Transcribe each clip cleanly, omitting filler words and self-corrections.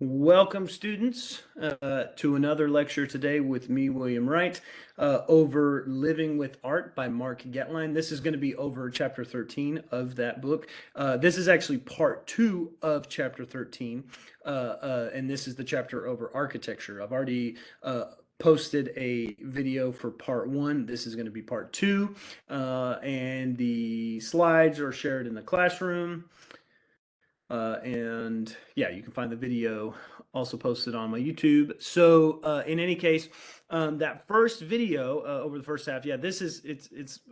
Welcome, students, to another lecture today with me, William Wright, over Living with Art by Mark Getlein. This is going to be over chapter 13 of that book. This is actually part 2 of chapter 13, and this is the chapter over architecture. I've already posted a video for part 1. This is going to be part 2, and the slides are shared in the classroom. And yeah, you can find the video also posted on my YouTube. So in any case, that first video over the first half, yeah,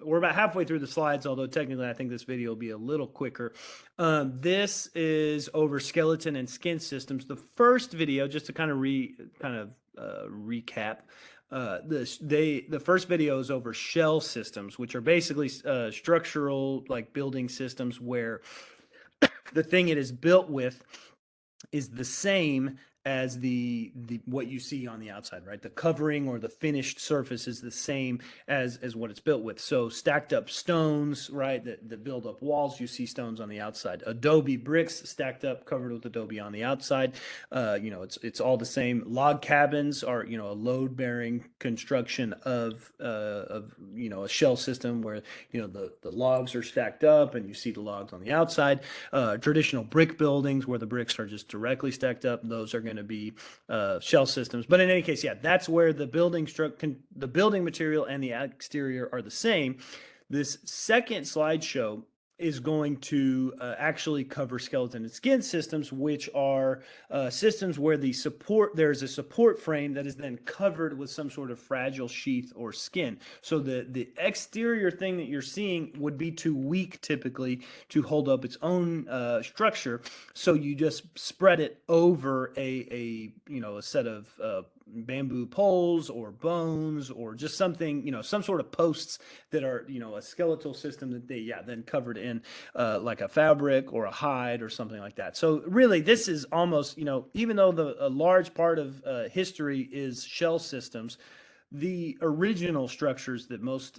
we're about halfway through the slides, although technically I think this video will be a little quicker. This is over skeleton and skin systems. The first video, just to kind of recap, the first video is over shell systems, which are basically structural, like building systems where the thing it is built with is the same as the what you see on the outside, right? The covering or the finished surface is the same as what it's built with. So stacked up stones, right, that build up walls, you see stones on the outside. Adobe bricks stacked up, covered with adobe on the outside. It's all the same. Log cabins are, a load-bearing construction of a shell system where, the logs are stacked up and you see the logs on the outside. Traditional brick buildings where the bricks are just directly stacked up, those are going to be shell systems. But in any case, yeah, that's where the building material and the exterior are the same. This second slideshow is going to actually cover skeleton and skin systems, which are systems where there's a support frame that is then covered with some sort of fragile sheath or skin. So the exterior thing that you're seeing would be too weak typically to hold up its own structure. So you just spread it over a set of bamboo poles or bones or just something, some sort of posts that are, a skeletal system that they, then covered in like a fabric or a hide or something like that. So really, this is almost, even though a large part of history is shell systems, the original structures that most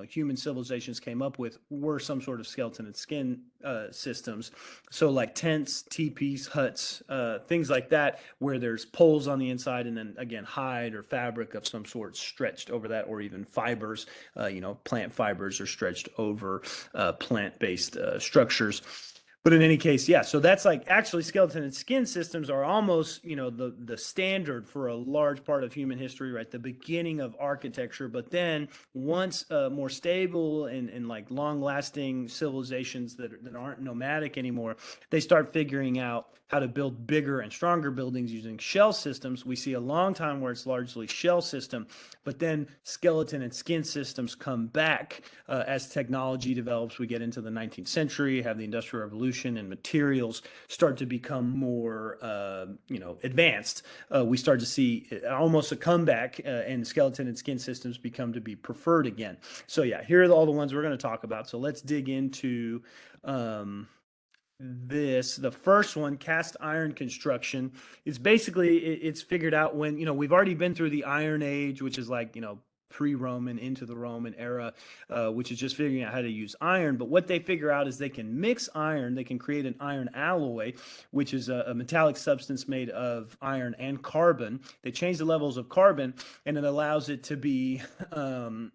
human civilizations came up with were some sort of skeleton and skin systems. So like tents, teepees, huts, things like that, where there's poles on the inside and then again hide or fabric of some sort stretched over that, or even fibers. Plant fibers are stretched over plant-based structures. But in any case, yeah, so that's like actually skeleton and skin systems are almost, the standard for a large part of human history, right? The beginning of architecture. But then once more stable and like long-lasting civilizations that aren't nomadic anymore, they start figuring out how to build bigger and stronger buildings using shell systems. We see a long time where it's largely shell system, but then skeleton and skin systems come back as technology develops. We get into the 19th century, have the Industrial Revolution, and materials start to become more, advanced. We start to see almost a comeback, and skeleton and skin systems become to be preferred again. So yeah, here are all the ones we're going to talk about. So let's dig into the first one, cast iron construction, is basically it's figured out when we've already been through the Iron Age, which is like pre-Roman into the Roman era, which is just figuring out how to use iron. But what they figure out is they can mix iron, they can create an iron alloy, which is a metallic substance made of iron and carbon. They change the levels of carbon and it allows it to be kind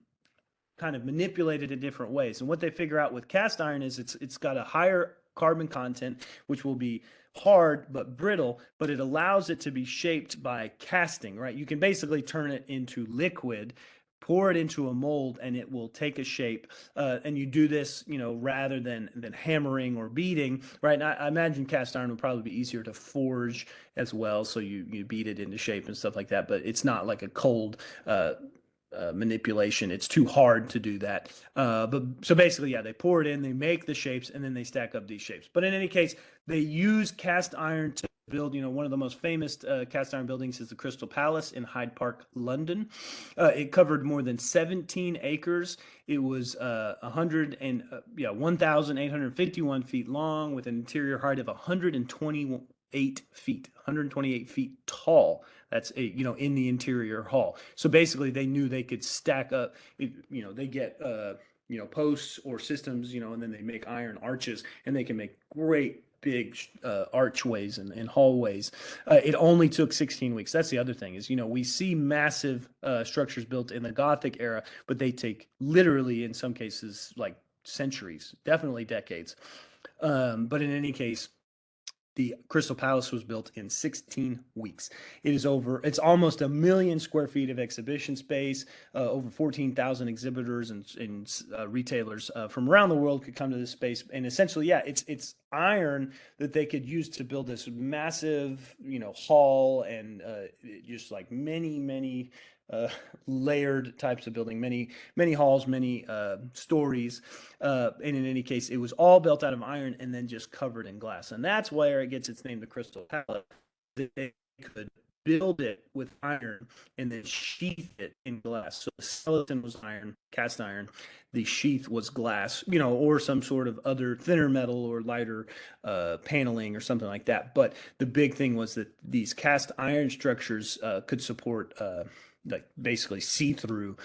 of manipulated in different ways. And what they figure out with cast iron is it's got a higher carbon content, which will be hard but brittle, but it allows it to be shaped by casting, right? You can basically turn it into liquid, pour it into a mold, and it will take a shape. And you do this, rather than hammering or beating, right? And I imagine cast iron would probably be easier to forge as well. So you beat it into shape and stuff like that, but it's not like a cold manipulation. It's too hard to do that. But so basically, yeah, they pour it in, they make the shapes, and then they stack up these shapes. But in any case, they use cast iron to build, one of the most famous cast iron buildings is the Crystal Palace in Hyde Park, London. It covered more than 17 acres. It was 1,851 feet long with an interior height of 128 feet, 128 feet tall. That's in the interior hall. So basically, they knew they could stack up. They get posts or systems, and then they make iron arches, and they can make great big archways and hallways. It only took 16 weeks. That's the other thing is, we see massive structures built in the Gothic era, but they take literally, in some cases, like centuries, definitely decades. But in any case, the Crystal Palace was built in 16 weeks. It's almost 1 million square feet of exhibition space. Over 14,000 exhibitors and retailers from around the world could come to this space. And essentially, yeah, it's iron that they could use to build this massive, hall and just like many uh, layered types of building, many halls, many stories. And in any case, it was all built out of iron and then just covered in glass. And that's where it gets its name, the Crystal Palace. They could build it with iron and then sheath it in glass. So the skeleton was iron, cast iron. The sheath was glass, or some sort of other thinner metal or lighter paneling or something like that. But the big thing was that these cast iron structures could support like basically see-through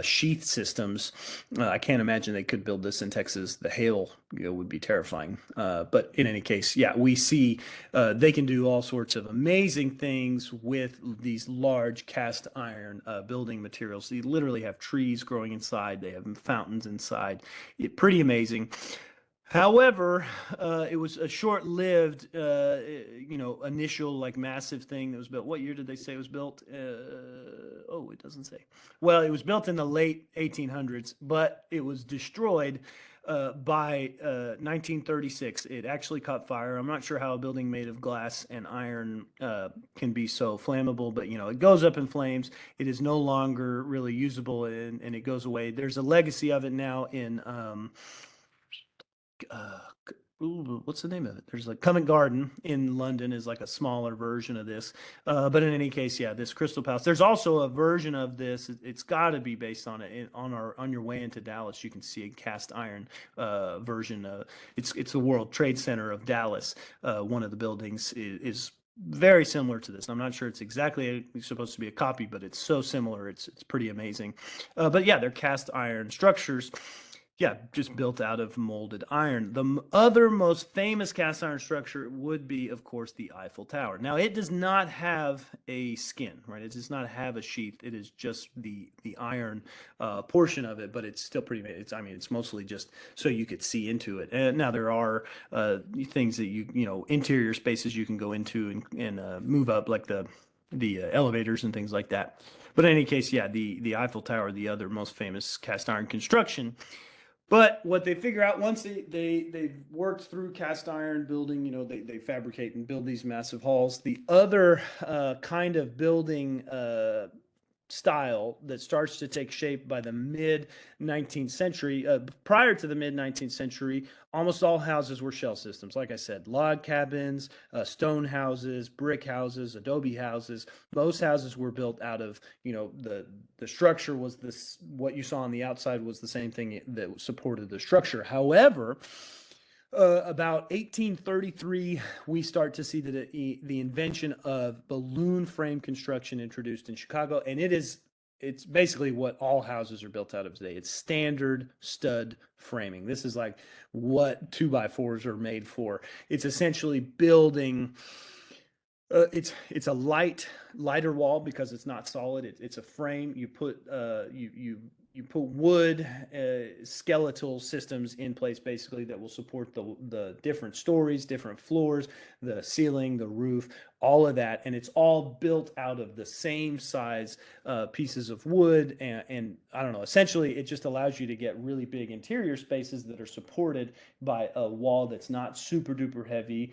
sheath systems. I can't imagine they could build this in Texas. The hail would be terrifying. But in any case, yeah, we see they can do all sorts of amazing things with these large cast iron building materials. They literally have trees growing inside. They have fountains inside. Pretty amazing. However, it was a short-lived, initial like massive thing that was built. What year did they say it was built? Oh, it doesn't say. Well, it was built in the late 1800s, but it was destroyed by 1936. It actually caught fire. I'm not sure how a building made of glass and iron can be so flammable, but it goes up in flames. It is no longer really usable, and it goes away. There's a legacy of it now in uh, what's the name of it? There's like Covent Garden in London is like a smaller version of this. But in any case, yeah, this Crystal Palace. There's also a version of this. It's got to be based on it. On your way into Dallas, you can see a cast iron version. It's the World Trade Center of Dallas. One of the buildings is very similar to this. I'm not sure it's exactly supposed to be a copy, but it's so similar. It's pretty amazing. But yeah, they're cast iron structures. Yeah, just built out of molded iron. The other most famous cast iron structure would be, of course, the Eiffel Tower. Now, it does not have a skin, right? It does not have a sheath. It is just the iron portion of it, but it's still pretty. It's mostly just so you could see into it. And now there are things that interior spaces you can go into and move up, like the elevators and things like that. But in any case, yeah, the Eiffel Tower, the other most famous cast iron construction. But what they figure out once they've worked through cast iron building, they fabricate and build these massive halls. The other kind of building style that starts to take shape by the mid 19th century. Prior to the mid 19th century, almost all houses were shell systems. Like I said, log cabins, stone houses, brick houses, adobe houses. Most houses were built out of, the structure was this, what you saw on the outside was the same thing that supported the structure. However, about 1833, we start to see the invention of balloon frame construction introduced in Chicago, and it's basically what all houses are built out of today. It's standard stud framing. This is like what 2x4s are made for. It's essentially building. It's a lighter wall because it's not solid. It's a frame. You put you put wood skeletal systems in place basically that will support the different stories, different floors, the ceiling, the roof, all of that, and it's all built out of the same size pieces of wood, and I don't know, essentially it just allows you to get really big interior spaces that are supported by a wall that's not super duper heavy.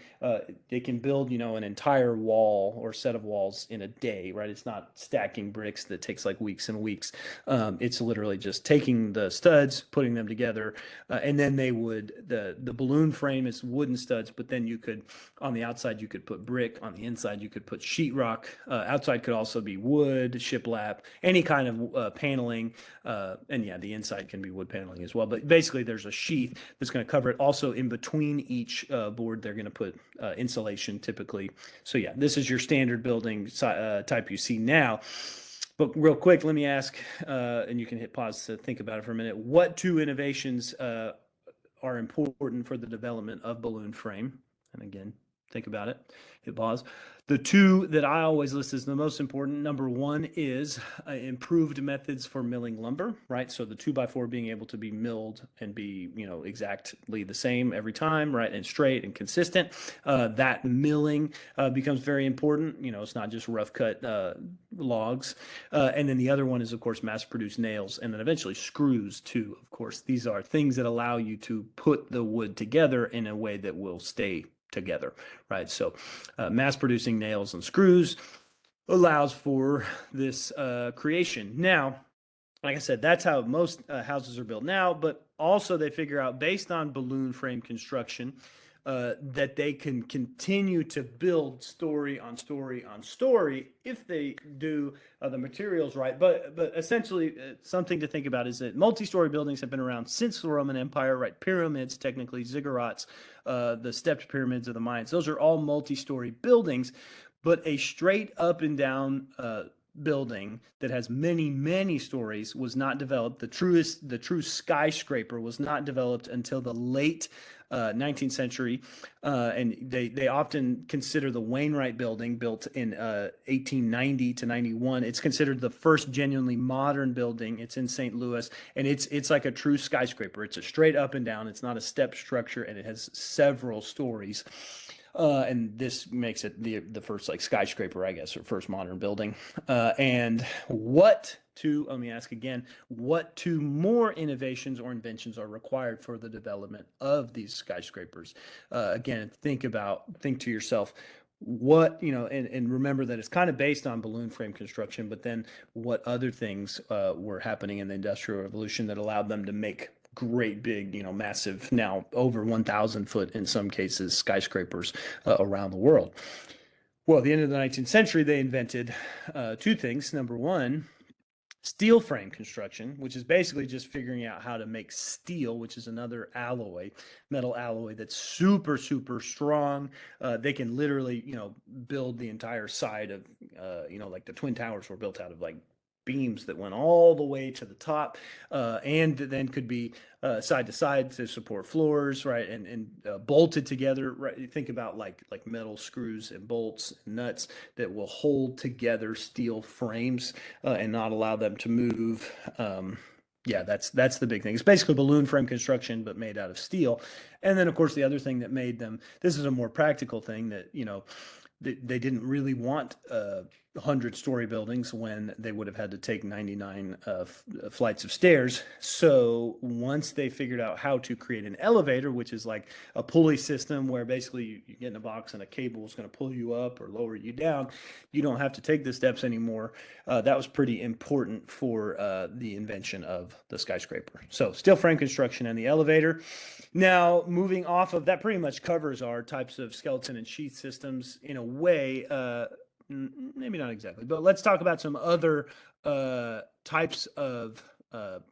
They can build an entire wall or set of walls in a day, right? It's not stacking bricks that takes like weeks and weeks. It's literally just taking the studs, putting them together, and then the balloon frame is wooden studs, but then you could, on the outside you could put brick, on the inside you could put sheetrock, outside could also be wood, shiplap, any kind of paneling, and yeah, the inside can be wood paneling as well. But basically there's a sheath that's going to cover it. Also in between each board they're going to put insulation typically. So yeah, this is your standard building type you see now. But real quick, let me ask, and you can hit pause to think about it for a minute. What two innovations are important for the development of balloon frame? And again, think about it, hit pause. The two that I always list as the most important, number one is improved methods for milling lumber, right? So the 2x4 being able to be milled and be, exactly the same every time, right? And straight and consistent. That milling becomes very important. It's not just rough cut logs. And then the other one is, of course, mass produced nails and then eventually screws too. Of course, these are things that allow you to put the wood together in a way that will stay together, right? So mass producing nails and screws allows for this creation. Now, like I said, that's how most houses are built now, but also they figure out based on balloon frame construction that they can continue to build story on story on story if they do the materials right. But essentially, something to think about is that multi-story buildings have been around since the Roman Empire, right? Pyramids, technically ziggurats, the stepped pyramids of the Mayans. Those are all multi-story buildings, but a straight up and down building that has many stories was not developed. The true skyscraper was not developed until the late 19th century, and they often consider the Wainwright building, built in 1890 to 91. It's considered the first genuinely modern building. It's in St. Louis, and it's like a true skyscraper. It's a straight up and down. It's not a step structure, and it has several stories. And this makes it the first like skyscraper, I guess, or first modern building. And let me ask again, what two more innovations or inventions are required for the development of these skyscrapers? Again, think to yourself, and remember that it's kind of based on balloon frame construction, but then what other things were happening in the Industrial Revolution that allowed them to make great big, massive, now over 1,000 foot in some cases, skyscrapers around the world. Well, at the end of the 19th century, they invented two things. Number one, steel frame construction, which is basically just figuring out how to make steel, which is another metal alloy that's super strong. They can literally, build the entire side of, like the Twin Towers were built out of like beams that went all the way to the top, and then could be side to side to support floors, right? And bolted together, right? You think about like metal screws and bolts and nuts that will hold together steel frames and not allow them to move. Yeah, that's the big thing. It's basically balloon frame construction, but made out of steel. And then, of course, the other thing that made them, this is a more practical thing that, they didn't really want 100-story buildings when they would have had to take 99 flights of stairs. So once they figured out how to create an elevator, which is like a pulley system where basically you get in a box and a cable is going to pull you up or lower you down, you don't have to take the steps anymore. That was pretty important for the invention of the skyscraper. So steel frame construction and the elevator. Now, moving off of that, pretty much covers our types of skeleton and sheath systems in a way. Maybe not exactly, but let's talk about some other types of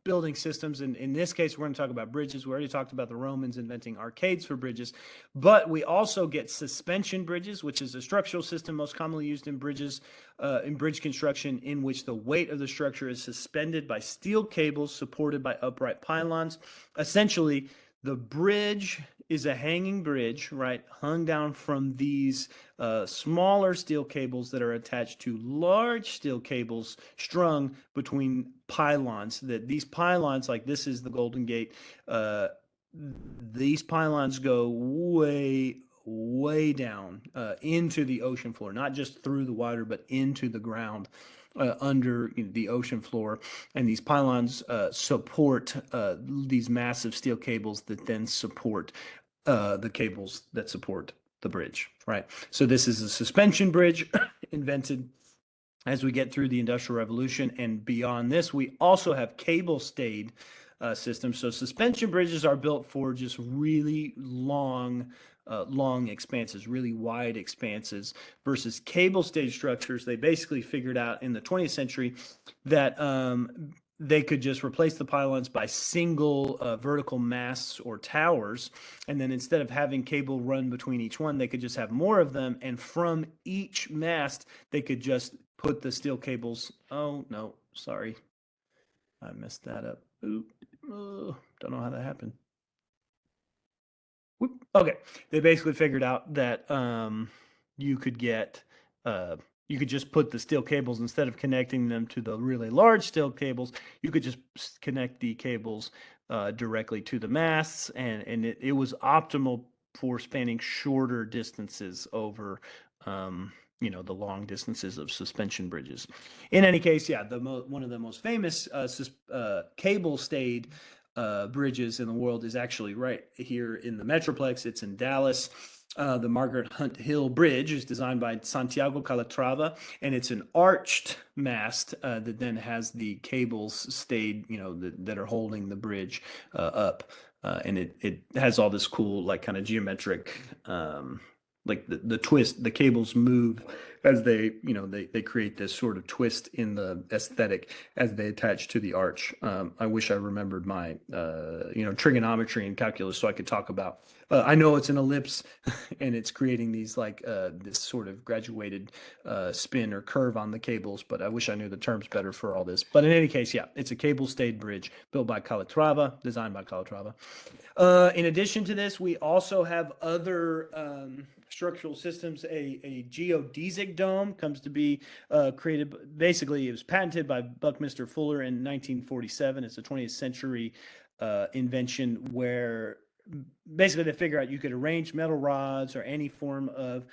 building systems. And in this case, we're going to talk about bridges. We already talked about the Romans inventing arcades for bridges, but we also get suspension bridges, which is a structural system most commonly used in bridges, in bridge construction, in which the weight of the structure is suspended by steel cables supported by upright pylons. Essentially, the bridge is a hanging bridge, right, hung down from these smaller steel cables that are attached to large steel cables strung between pylons. That these pylons, like this is the Golden Gate, these pylons go way down into the ocean floor, not just through the water, but into the ground. Under the ocean floor, and these pylons support these massive steel cables that then support the cables that support the bridge, right? So this is a suspension bridge invented as we get through the Industrial Revolution, and beyond this, we also have cable-stayed systems. So suspension bridges are built for just really long expanses, really wide expanses, versus cable-stayed structures. They basically figured out in the 20th century that they could just replace the pylons by single vertical masts or towers. And then instead of having cable run between each one, they could just have more of them. And from each mast, they could just put the steel cables. Oh, no, sorry. I messed that up. Oop. Don't know how that happened. Whoop. Okay, they basically figured out that you could get you could just put the steel cables instead of connecting them to the really large steel cables. You could just connect the cables directly to the masts, and it was optimal for spanning shorter distances over the long distances of suspension bridges. In any case, yeah, one of the most famous cable stayed bridges in the world is actually right here in the Metroplex. It's in Dallas. The Margaret Hunt Hill Bridge is designed by Santiago Calatrava, and it's an arched mast that then has the cables stayed, that are holding the bridge up. And it has all this cool, like, kind of geometric, like the twist, the cables move as they create this sort of twist in the aesthetic as they attach to the arch. I wish I remembered my trigonometry and calculus so I could talk about. I know it's an ellipse, and it's creating these like this sort of graduated spin or curve on the cables, but I wish I knew the terms better for all this. But in any case, yeah, it's a cable-stayed bridge built by Calatrava, designed by Calatrava. In addition to this, we also have other structural systems. A geodesic dome comes to be created. Basically, it was patented by Buckminster Fuller in 1947. It's a 20th century invention where basically they figure out you could arrange metal rods or any form of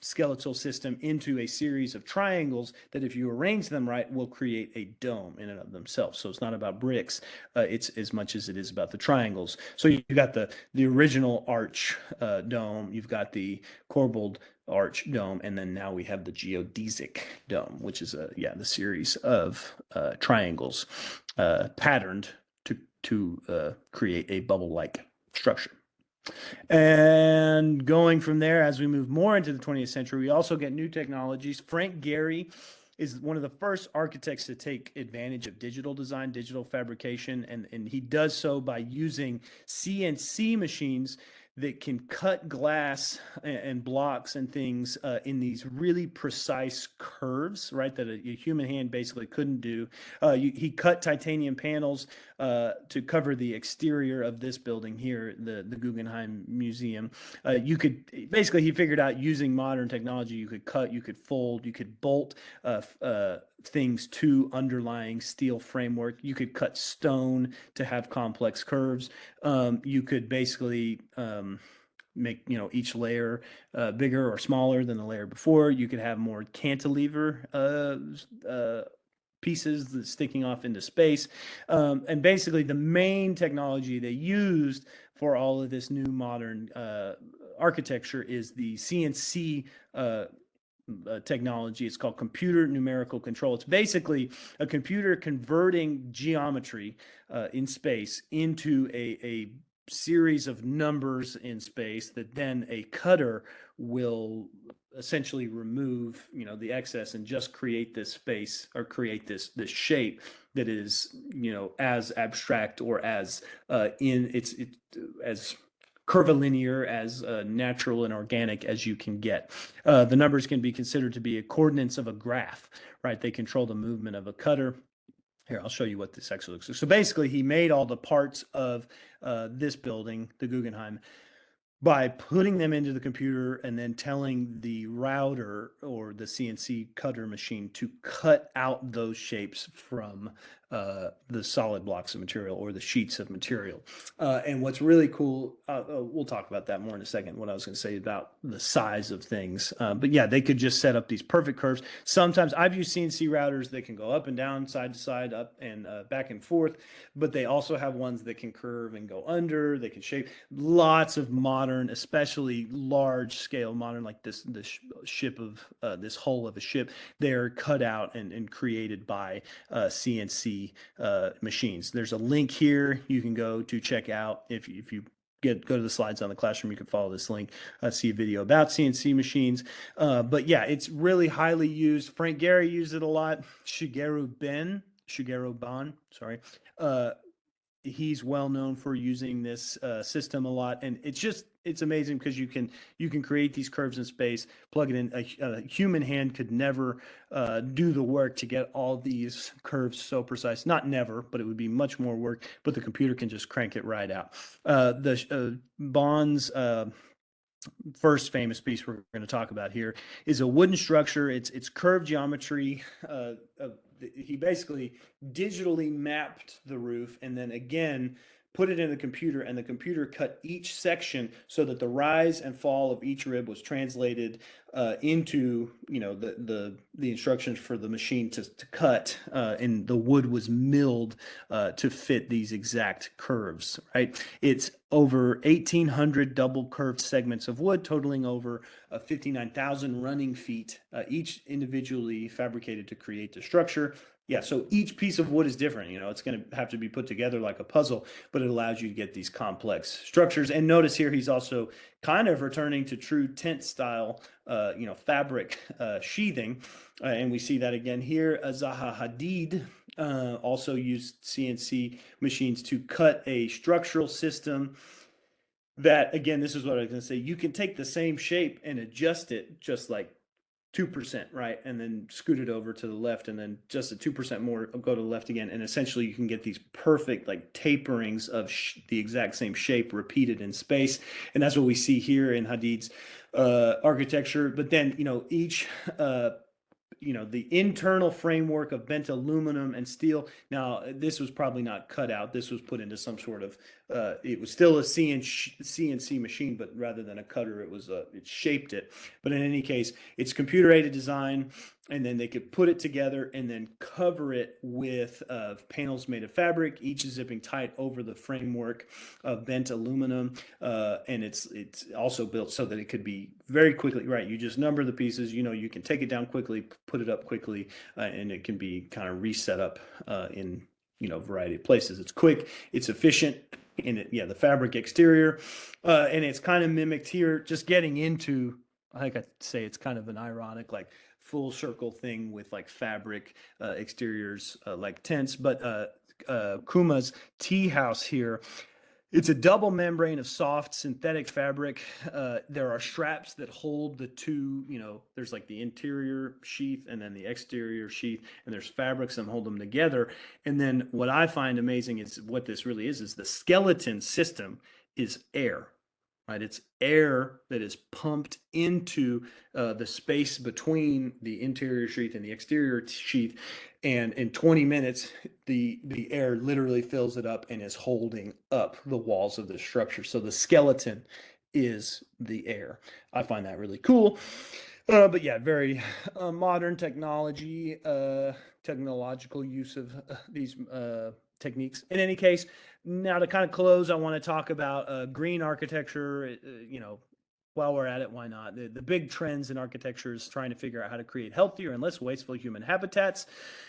skeletal system into a series of triangles that, if you arrange them right, will create a dome in and of themselves. So it's not about bricks, it's as much as it is about the triangles. So you've got the original arch dome, you've got the corbelled arch dome, and then now we have the geodesic dome, which is the series of triangles patterned to create a bubble-like structure. And going from there, as we move more into the 20th century, we also get new technologies. Frank Gehry is one of the first architects to take advantage of digital design, digital fabrication, and he does so by using CNC machines that can cut glass and blocks and things in these really precise curves, right? That a human hand basically couldn't do. He cut titanium panels to cover the exterior of this building here, the Guggenheim Museum. He figured out using modern technology, you could cut, you could fold, you could bolt things to underlying steel framework. You could cut stone to have complex curves. You could basically make each layer bigger or smaller than the layer before. You could have more cantilever pieces sticking off into space. And basically the main technology they used for all of this new modern architecture is the CNC technology. It's called computer numerical control. It's basically a computer converting geometry in space into a series of numbers in space that then a cutter will essentially remove the excess and just create this space, or create this shape that is as abstract or as as curvilinear, as natural and organic as you can get. The numbers can be considered to be coordinates of a graph, right? They control the movement of a cutter. Here, I'll show you what this actually looks like. So basically, he made all the parts of this building, the Guggenheim, by putting them into the computer and then telling the router or the CNC cutter machine to cut out those shapes from the solid blocks of material or the sheets of material. And what's really cool, we'll talk about that more in a second, what I was going to say about the size of things. But yeah, they could just set up these perfect curves. Sometimes I've used CNC routers that can go up and down, side to side, up and back and forth, but they also have ones that can curve and go under, they can shape. Lots of modern, especially large scale modern, like this ship of this hull of a ship, they're cut out and created by CNC machines. There's a link here you can go to check out. If you go to the slides on the classroom, you can follow this link, see a video about CNC machines. But yeah, it's really highly used. Frank Gehry used it a lot. Shigeru Ban, sorry. He's well known for using this system a lot, and it's it's amazing because you can create these curves in space, plug it in. A human hand could never do the work to get all these curves so precise. Not never, but it would be much more work. But the computer can just crank it right out. The Bond's first famous piece we're going to talk about here is a wooden structure. It's curved geometry. He basically digitally mapped the roof and then again put it in the computer, and the computer cut each section so that the rise and fall of each rib was translated into the instructions for the machine to cut, and the wood was milled to fit these exact curves. Right, it's over 1,800 double curved segments of wood, totaling over 59,000 running feet, each individually fabricated to create the structure. Yeah, so each piece of wood is different. It's going to have to be put together like a puzzle, but it allows you to get these complex structures. And notice here, he's also kind of returning to true tent style, fabric sheathing. And we see that again here. Zaha Hadid also used CNC machines to cut a structural system that, again, this is what I was going to say. You can take the same shape and adjust it just like 2%, right? And then scoot it over to the left, and then just a 2% more go to the left again. And essentially you can get these perfect like taperings of the exact same shape repeated in space. And that's what we see here in Hadid's architecture. But then, each the internal framework of bent aluminum and steel. Now, this was probably not cut out. This was put into some sort of, it was still a CNC machine, but rather than a cutter, it shaped it. But in any case, it's computer aided design, and then they could put it together and then cover it with panels made of fabric, each zipping tight over the framework of bent aluminum. And it's also built so that it could be very quickly, right? You just number the pieces, you can take it down quickly, put it up quickly, and it can be kind of reset up in a variety of places. It's quick, it's efficient, and the fabric exterior, and it's kind of mimicked here. Just getting into, I think I'd say it's kind of an ironic, like full circle thing with like fabric exteriors like tents. But Kuma's tea house here, it's a double membrane of soft synthetic fabric. There are straps that hold the two, there's like the interior sheath and then the exterior sheath, and there's fabrics that hold them together. And then what I find amazing is what this really is the skeleton system is air. Right, it's air that is pumped into the space between the interior sheath and the exterior sheath, and in 20 minutes, the air literally fills it up and is holding up the walls of the structure. So the skeleton is the air. I find that really cool. But yeah, very modern technology, technological use of these techniques. In any case, now to kind of close, I want to talk about green architecture. While we're at it, why not? The big trends in architecture is trying to figure out how to create healthier and less wasteful human habitats.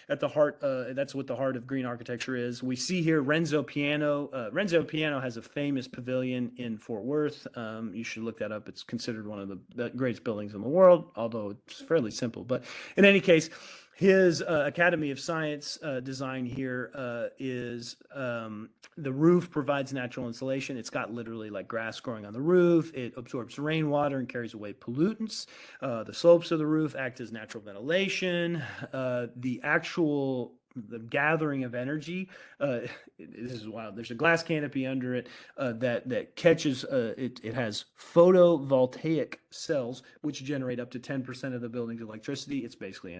At the heart, that's what the heart of green architecture is. We see here Renzo Piano. Renzo Piano has a famous pavilion in Fort Worth. You should look that up. It's considered one of the greatest buildings in the world, although it's fairly simple. But in any case, his Academy of Science design here is the roof provides natural insulation. It's got literally like grass growing on the roof. It absorbs rainwater and carries away pollutants. The slopes of the roof act as natural ventilation. The gathering of energy. This is wild. There's a glass canopy under it that catches. It has photovoltaic cells which generate up to 10% of the building's electricity. It's basically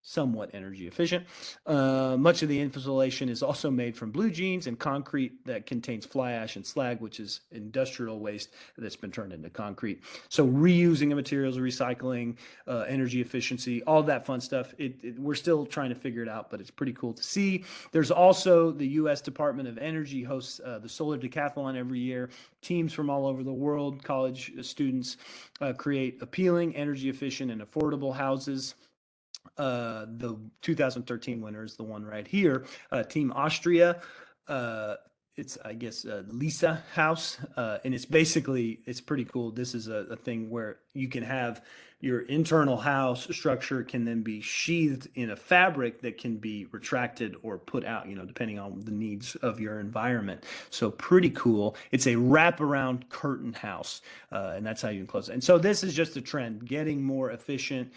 somewhat energy efficient. Much of the insulation is also made from blue jeans and concrete that contains fly ash and slag, which is industrial waste that's been turned into concrete. So reusing of materials, recycling, energy efficiency, all that fun stuff. We're still trying to figure it out, but it's pretty cool to see. There's also the U.S. Department of Energy hosts the Solar Decathlon every year. Teams from all over the world, college students, create appealing, energy efficient, and affordable houses. The 2013 winner is the one right here, Team Austria. it's I guess Lisa house, and it's basically it's pretty cool. This is a thing where you can have your internal house structure can then be sheathed in a fabric that can be retracted or put out, depending on the needs of your environment. So pretty cool. It's a wraparound curtain house, and that's how you can close it. And so this is just a trend, getting more efficient,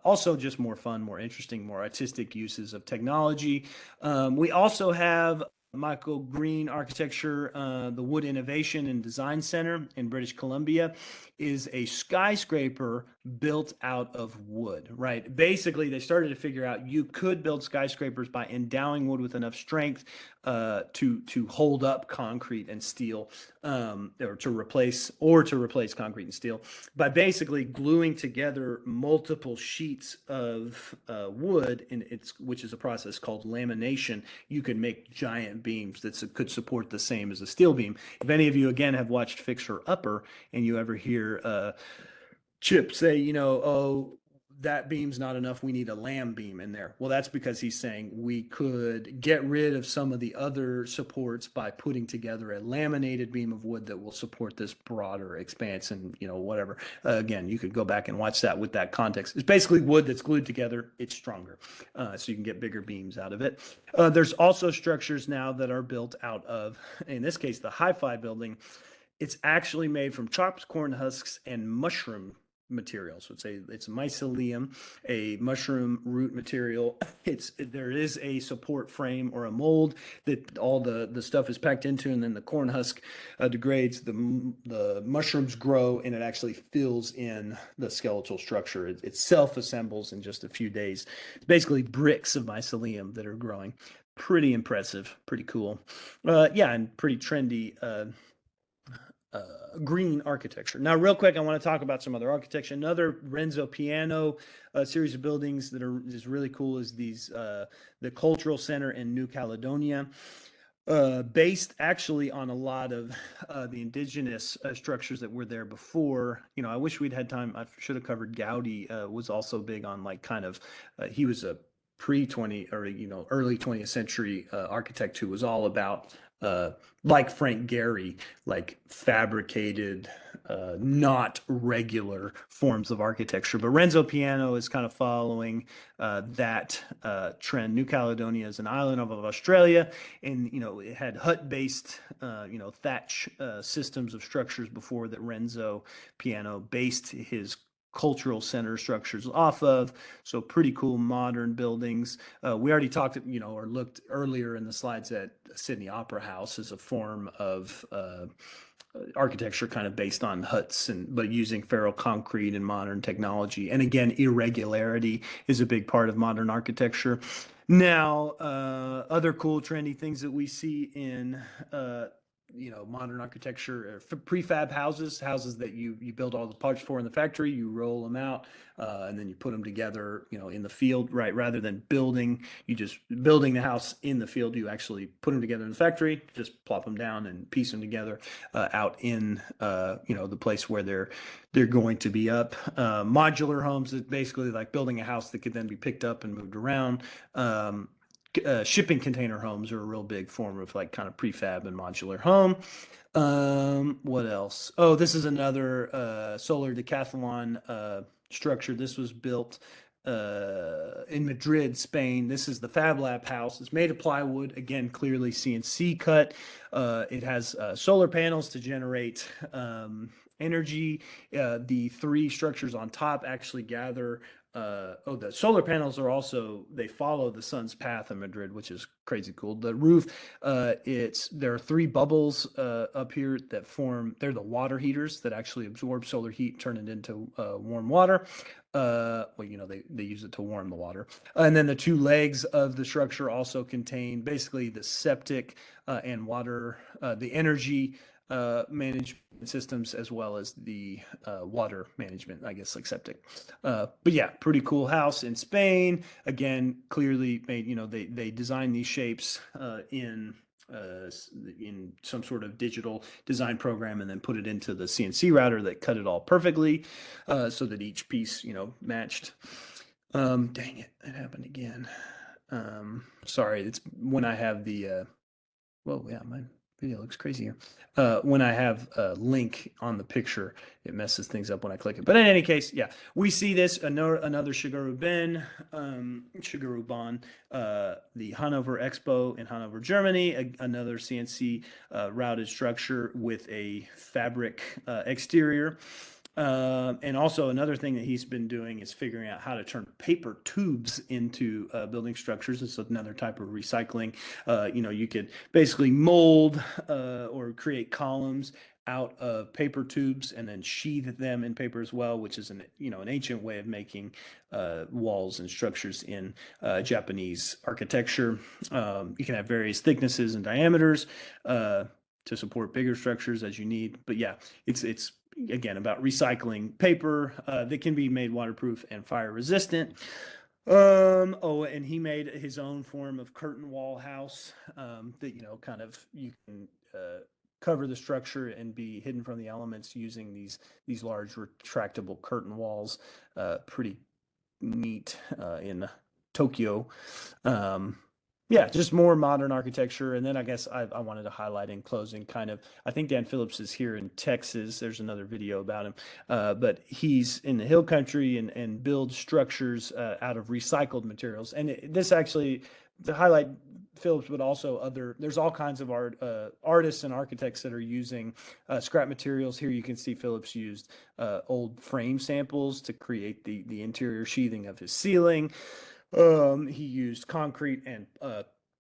also just more fun, more interesting, more artistic uses of technology. We also have Michael Green Architecture, the Wood Innovation and Design Center in British Columbia is a skyscraper built out of wood, right? Basically, they started to figure out you could build skyscrapers by endowing wood with enough strength to hold up concrete and steel, or to replace concrete and steel by basically gluing together multiple sheets of wood, which is a process called lamination. You can make giant beams that could support the same as a steel beam. If any of you again have watched Fixer Upper and you ever hear Chip say, oh, that beam's not enough. We need a lamb beam in there. Well, that's because he's saying we could get rid of some of the other supports by putting together a laminated beam of wood that will support this broader expanse and, whatever. Again, you could go back and watch that with that context. It's basically wood that's glued together. It's stronger. So you can get bigger beams out of it. There's also structures now that are built out of, in this case, the Hi-Fi building. It's actually made from chopped corn husks and mushroom material. So it's mycelium, a mushroom root material. There is a support frame or a mold that all the stuff is packed into, and then the corn husk degrades. The mushrooms grow, and it actually fills in the skeletal structure. It self-assembles in just a few days. It's basically bricks of mycelium that are growing. Pretty impressive, pretty cool. Yeah, and pretty trendy. Green architecture. Now, real quick, I want to talk about some other architecture. Another Renzo Piano series of buildings that is really cool is the Cultural Center in New Caledonia. Based actually on a lot of the indigenous structures that were there before. I wish we'd had time. I should have covered Gaudi. Was also big on he was a pre-20 or early 20th century architect who was all about like Frank Gehry, like fabricated, not regular forms of architecture. But Renzo Piano is kind of following that trend. New Caledonia is an island of Australia, and it had hut-based, thatch systems of structures before that Renzo Piano based his cultural center structures off of. So pretty cool modern buildings. We already talked, or looked earlier in the slides at Sydney Opera House as a form of architecture kind of based on huts but using ferroconcrete and modern technology. And again, irregularity is a big part of modern architecture. Now, other cool trendy things that we see in modern architecture, prefab houses that you build all the parts for in the factory, you roll them out, and then you put them together, in the field, right? Rather than building the house in the field, you actually put them together in the factory, just plop them down and piece them together out in, the place where they're going to be up. Modular homes is basically like building a house that could then be picked up and moved around. Shipping container homes are a real big form of like kind of prefab and modular home. What else? Oh, this is another solar decathlon structure. This was built in Madrid, Spain. This is the Fab Lab house. It's made of plywood, again, clearly CNC cut. It has solar panels to generate energy. The three structures on top actually gather. The solar panels they follow the sun's path in Madrid, which is crazy cool. The roof, there are three bubbles up here that they're the water heaters that actually absorb solar heat, turn it into warm water. They use it to warm the water. And then the two legs of the structure also contain basically the septic and water, the energy management systems, as well as the water management, I guess, like septic. But yeah, pretty cool house in Spain. Again, clearly made, they designed these shapes in some sort of digital design program and then put it into the CNC router that cut it all perfectly so that each piece, matched. Dang it, that happened again. Sorry, it's when I have the, well, yeah, my video looks crazy here. When I have a link on the picture, it messes things up when I click it. But in any case, yeah, we see this another Shigeru Ban, the Hanover Expo in Hanover, Germany, another CNC routed structure with a fabric exterior. And also another thing that he's been doing is figuring out how to turn paper tubes into building structures. It's another type of recycling. You could basically mold or create columns out of paper tubes and then sheathe them in paper as well, which is an ancient way of making walls and structures in Japanese architecture. You can have various thicknesses and diameters to support bigger structures as you need. But yeah, it's again about recycling paper that can be made waterproof and fire resistant. And he made his own form of curtain wall house that kind of you can cover the structure and be hidden from the elements using these large retractable curtain walls. Pretty neat in Tokyo. Yeah, just more modern architecture. And then I guess I wanted to highlight in closing I think Dan Phillips is here in Texas. There's another video about him. But he's in the hill country and builds structures out of recycled materials. And this actually, to highlight Phillips, but also there's all kinds of artists and architects that are using scrap materials. Here you can see Phillips used old frame samples to create the interior sheathing of his ceiling. He used concrete and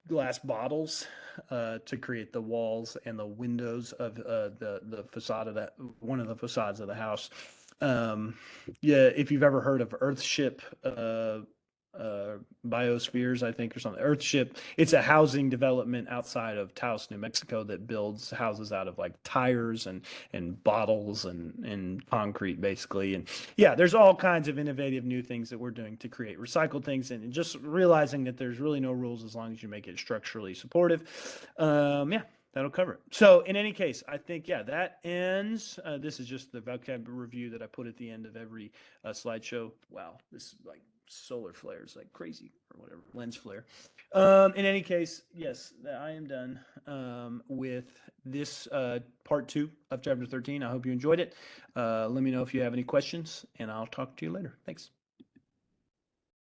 glass bottles to create the walls and the windows of the facade of one of the facades of the house. Yeah, if you've ever heard of Earthship Biospheres, I think, or something. Earthship. It's a housing development outside of Taos, New Mexico, that builds houses out of like tires and bottles and concrete, basically. And yeah, there's all kinds of innovative new things that we're doing to create recycled things, and just realizing that there's really no rules as long as you make it structurally supportive. Yeah. That'll cover it. So in any case, I think, yeah, that ends. This is just the vocab review that I put at the end of every slideshow. Wow, this is like solar flares like crazy, or whatever, lens flare. In any case, yes, I am done with this part 2 of chapter 13. I hope you enjoyed it. Let me know if you have any questions, and I'll talk to you later. Thanks.